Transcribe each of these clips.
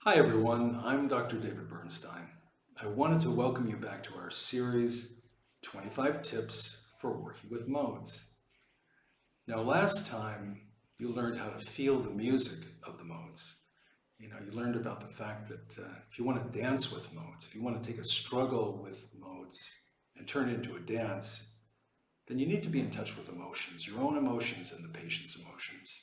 Hi everyone, I'm Dr. David Bernstein. I wanted to welcome you back to our series, 25 Tips for Working with Modes. Now last time you learned how to feel the music of the modes. You learned about the fact that if you want to dance with modes, if you want to take a struggle with modes and turn it into a dance, then you need to be in touch with emotions, your own emotions and the patient's emotions.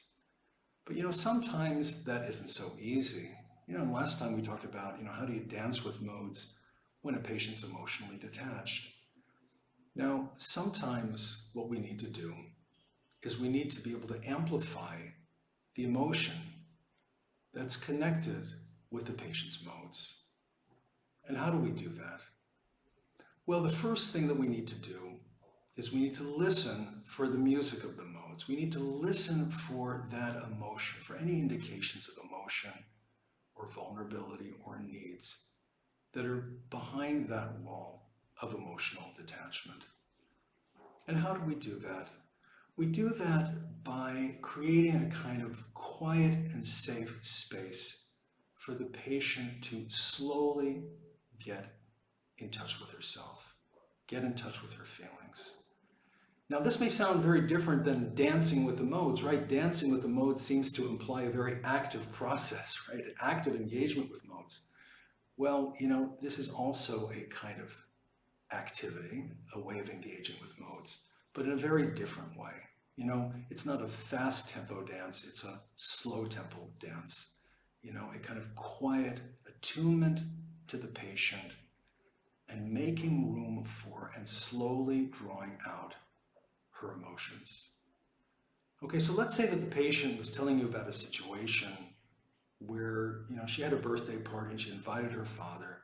But sometimes that isn't so easy. And last time we talked about, how do you dance with modes when a patient's emotionally detached? Now, sometimes what we need to do is we need to be able to amplify the emotion that's connected with the patient's modes. And how do we do that? Well, the first thing that we need to do is we need to listen for the music of the modes. We need to listen for that emotion, for any indications of emotion or vulnerability or needs that are behind that wall of emotional detachment. And how do we do that? We do that by creating a kind of quiet and safe space for the patient to slowly get in touch with herself, get in touch with her feelings. Now, this may sound very different than dancing with the modes, right? Dancing with the modes seems to imply a very active process, right? An active engagement with modes. Well, this is also a kind of activity, a way of engaging with modes, but in a very different way. It's not a fast tempo dance, it's a slow tempo dance. A kind of quiet attunement to the patient and making room for and slowly drawing out her emotions. Okay, so let's say that the patient was telling you about a situation where, she had a birthday party and she invited her father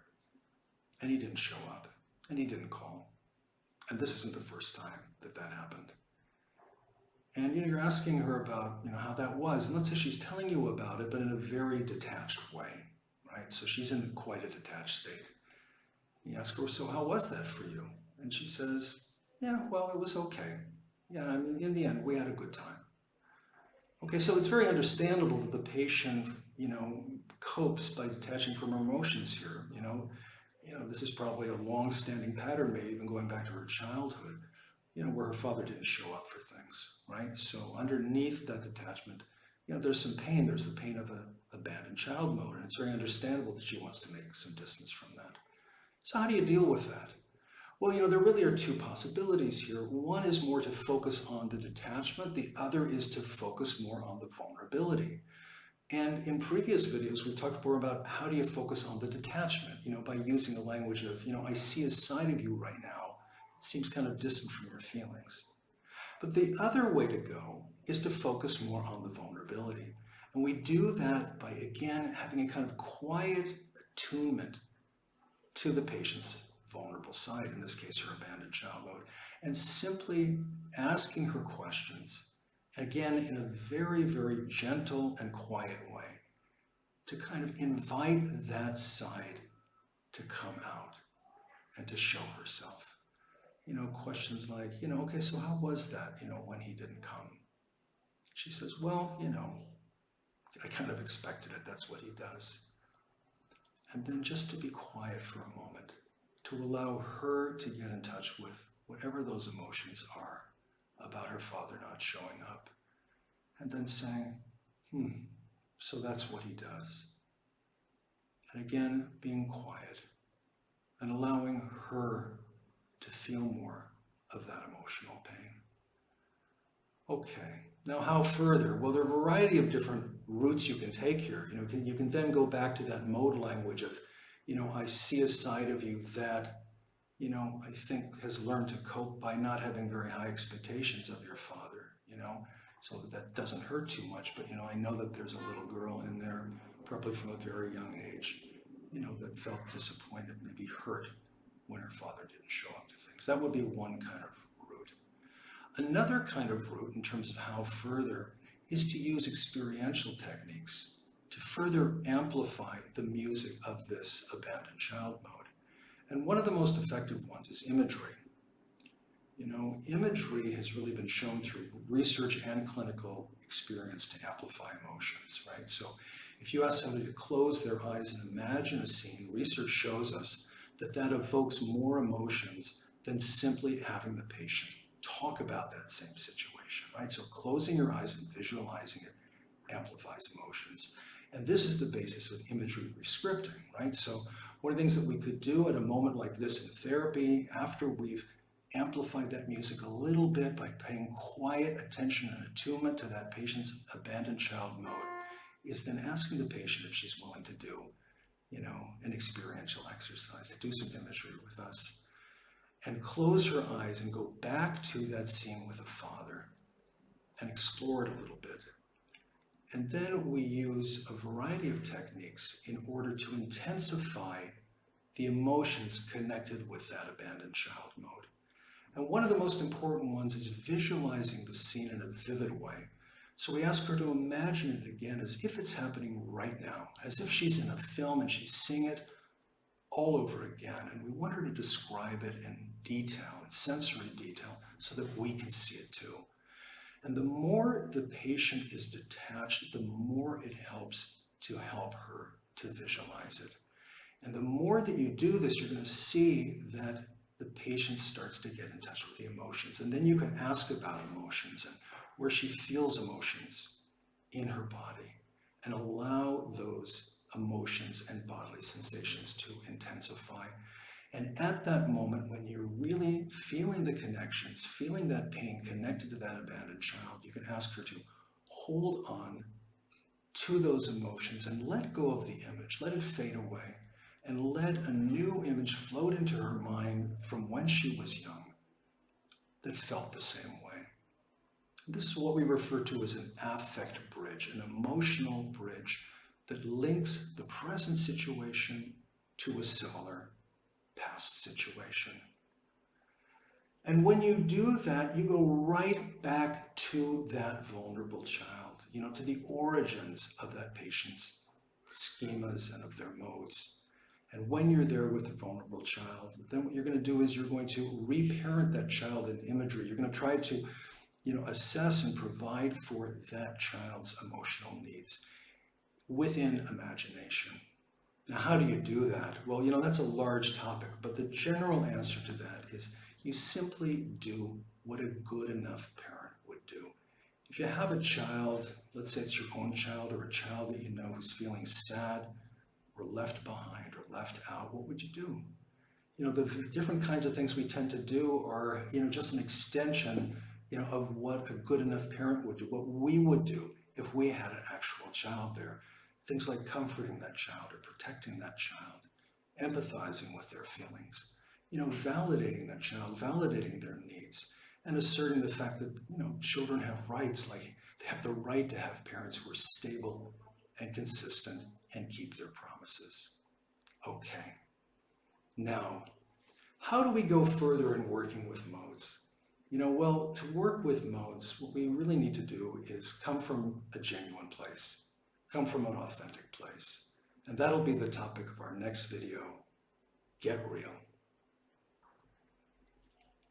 and he didn't show up and he didn't call. And this isn't the first time that that happened. And you're asking her about, how that was. And let's say she's telling you about it, but in a very detached way, right? So she's in quite a detached state. You ask her, so how was that for you? And she says, yeah, well, it was okay. Yeah, I mean, in the end, we had a good time. Okay, so it's very understandable that the patient, copes by detaching from her emotions here. This is probably a long-standing pattern, maybe even going back to her childhood, where her father didn't show up for things, right? So underneath that detachment, there's some pain. There's the pain of a abandoned child mode, and it's very understandable that she wants to make some distance from that. So how do you deal with that? Well, there really are two possibilities here. One is more to focus on the detachment. The other is to focus more on the vulnerability. And in previous videos, we talked more about how do you focus on the detachment, by using the language of, I see a side of you right now. It seems kind of distant from your feelings. But the other way to go is to focus more on the vulnerability. And we do that by, again, having a kind of quiet attunement to the patient's vulnerable side, in this case, her abandoned child mode, and simply asking her questions, again, in a very, very gentle and quiet way, to kind of invite that side to come out and to show herself. Questions like, okay, so how was that, when he didn't come? She says, well, I kind of expected it. That's what he does. And then just to be quiet for a moment, to allow her to get in touch with whatever those emotions are about her father not showing up. And then saying, so that's what he does. And again, being quiet and allowing her to feel more of that emotional pain. Okay, now how further? Well, there are a variety of different routes you can take here. You can then go back to that mode language of, I see a side of you that, I think has learned to cope by not having very high expectations of your father, so that doesn't hurt too much. But, I know that there's a little girl in there, probably from a very young age, that felt disappointed, maybe hurt when her father didn't show up to things. That would be one kind of route. Another kind of route in terms of how further is to use experiential techniques to further amplify the music of this abandoned child mode. And one of the most effective ones is imagery. Imagery has really been shown through research and clinical experience to amplify emotions, right? So If you ask somebody to close their eyes and imagine a scene, research shows us that that evokes more emotions than simply having the patient talk about that same situation, right? So closing your eyes and visualizing it amplifies emotions. And this is the basis of imagery rescripting, right? So one of the things that we could do at a moment like this in therapy, after we've amplified that music a little bit by paying quiet attention and attunement to that patient's abandoned child mode, is then asking the patient if she's willing to do, an experiential exercise, to do some imagery with us, and close her eyes and go back to that scene with a father and explore it a little bit. And then we use a variety of techniques in order to intensify the emotions connected with that abandoned child mode. And one of the most important ones is visualizing the scene in a vivid way. So we ask her to imagine it again as if it's happening right now, as if she's in a film and she's seeing it all over again. And we want her to describe it in detail, in sensory detail, so that we can see it too. And the more the patient is detached, the more it helps to help her to visualize it. And the more that you do this, you're going to see that the patient starts to get in touch with the emotions. And then you can ask about emotions and where she feels emotions in her body, and allow those emotions and bodily sensations to intensify. And at that moment, when you're really feeling the connections, feeling that pain connected to that abandoned child, you can ask her to hold on to those emotions and let go of the image, let it fade away, and let a new image float into her mind from when she was young that felt the same way. This is what we refer to as an affect bridge, an emotional bridge that links the present situation to a similar past situation. And when you do that, you go right back to that vulnerable child, to the origins of that patient's schemas and of their modes. And when you're there with a vulnerable child, then what you're going to do is you're going to reparent that child in imagery. You're going to try to assess and provide for that child's emotional needs within imagination. Now, how do you do that? Well, that's a large topic, but the general answer to that is you simply do what a good enough parent would do. If you have a child, let's say it's your own child or a child that you know who's feeling sad or left behind or left out, what would you do? The different kinds of things we tend to do are, just an extension of what a good enough parent would do, what we would do if we had an actual child there. Things like comforting that child or protecting that child, empathizing with their feelings, validating that child, validating their needs, and asserting the fact that, children have rights, like they have the right to have parents who are stable and consistent and keep their promises. Okay. Now, how do we go further in working with modes? Well, to work with modes, what we really need to do is come from a genuine place, come from an authentic place. And that'll be the topic of our next video, Get Real.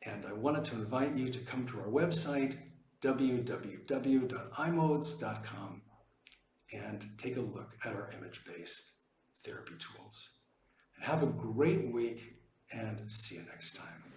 And I wanted to invite you to come to our website, www.imodes.com, and take a look at our image-based therapy tools. And have a great week, and see you next time.